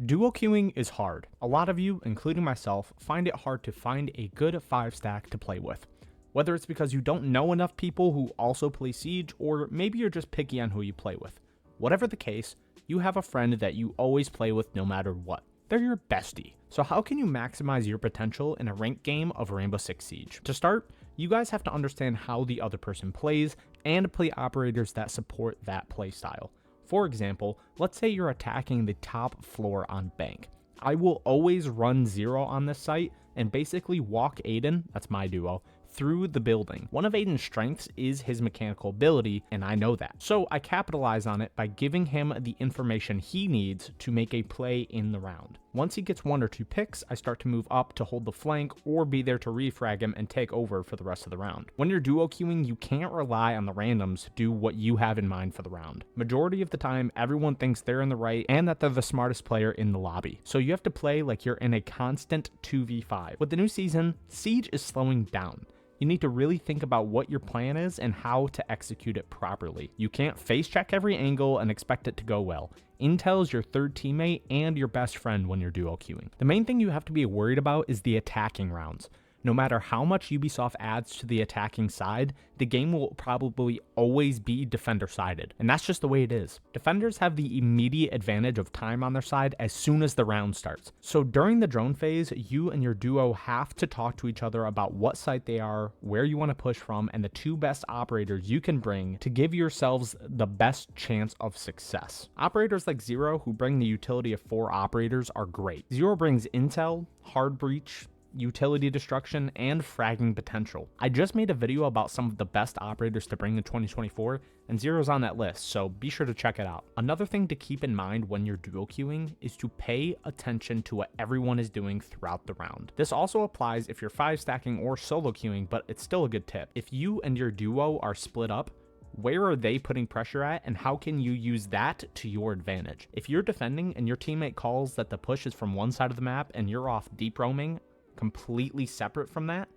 Duo queuing is hard. A lot of you, including myself, find it hard to find a good 5-stack to play with. Whether it's because you don't know enough people who also play Siege, or maybe you're just picky on who you play with. Whatever the case, you have a friend that you always play with no matter what. They're your bestie. So how can you maximize your potential in a ranked game of Rainbow Six Siege? To start, you guys have to understand how the other person plays and play operators that support that playstyle. For example, let's say you're attacking the top floor on Bank. I will always run Zero on this site and basically walk Aiden, that's my duo, through the building. One of Aiden's strengths is his mechanical ability, and I know that. So I capitalize on it by giving him the information he needs to make a play in the round. Once he gets 1 or 2 picks, I start to move up to hold the flank or be there to refrag him and take over for the rest of the round. When you're duo queuing, you can't rely on the randoms to do what you have in mind for the round. Majority of the time, everyone thinks they're in the right and that they're the smartest player in the lobby. So you have to play like you're in a constant 2v5. With the new season, Siege is slowing down. You need to really think about what your plan is and how to execute it properly. You can't face check every angle and expect it to go well. Intel is your third teammate and your best friend when you're duo queuing. The main thing you have to be worried about is the attacking rounds. No matter how much Ubisoft adds to the attacking side, the game will probably always be defender-sided, and that's just the way it is. Defenders have the immediate advantage of time on their side as soon as the round starts. So during the drone phase, you and your duo have to talk to each other about what site they are, where you want to push from, and the 2 best operators you can bring to give yourselves the best chance of success. Operators like Zero, who bring the utility of 4 operators, are great. Zero brings intel, hard breach, utility destruction, and fragging potential. I just made a video about some of the best operators to bring in 2024, and Zero's on that list, so be sure to check it out. Another thing to keep in mind when you're duo queuing is to pay attention to what everyone is doing throughout the round. This also applies if you're 5-stacking or solo queuing, but it's still a good tip. If you and your duo are split up, where are they putting pressure at, and how can you use that to your advantage? If you're defending and your teammate calls that the push is from one side of the map and you're off deep roaming, completely separate from that,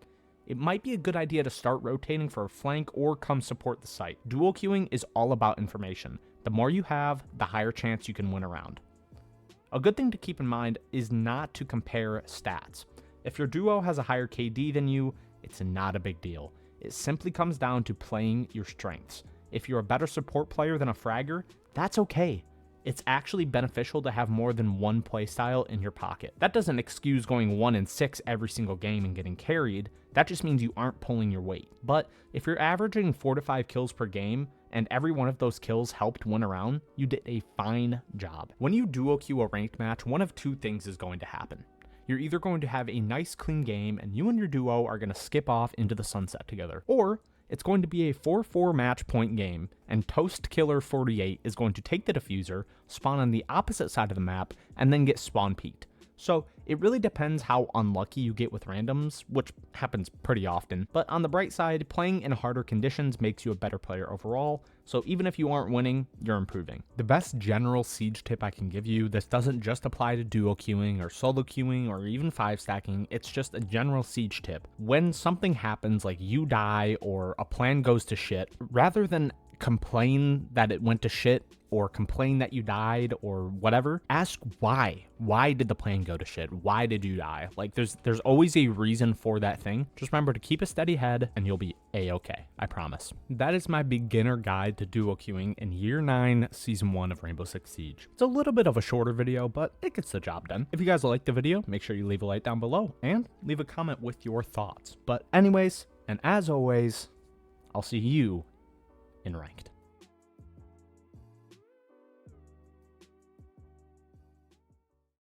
it might be a good idea to start rotating for a flank or come support the site. Duo queuing is all about information. The more you have, the higher chance you can win a round. A good thing to keep in mind is not to compare stats. If your duo has a higher KD than you, it's not a big deal. It simply comes down to playing your strengths. If you're a better support player than a fragger, that's okay. It's actually beneficial to have more than one playstyle in your pocket. That doesn't excuse going 1-6 every single game and getting carried. That just means you aren't pulling your weight. But if you're averaging 4 to 5 kills per game, and every one of those kills helped win a round, you did a fine job. When you duo queue a ranked match, one of 2 things is going to happen. You're either going to have a nice clean game and you and your duo are going to skip off into the sunset together, or it's going to be a 4-4 match point game, and Toast Killer 48 is going to take the diffuser, spawn on the opposite side of the map, and then get spawn peeked. So it really depends how unlucky you get with randoms, which happens pretty often, but on the bright side, playing in harder conditions makes you a better player overall, so even if you aren't winning, you're improving. The best general Siege tip I can give you, this doesn't just apply to duo queuing or solo queuing or even 5-stacking, it's just a general Siege tip. When something happens like you die or a plan goes to shit, rather than complain that it went to shit or complain that you died or whatever, ask why. Why did the plan go to shit? Why did you die? Like there's always a reason for that thing. Just remember to keep a steady head and you'll be a-okay, I promise. That is my beginner guide to duo queuing in year 9 season 1 of Rainbow Six Siege. It's a little bit of a shorter video, but it gets the job done. If you guys liked the video, make sure you leave a like down below and leave a comment with your thoughts. But anyways, and as always, I'll see you in ranked.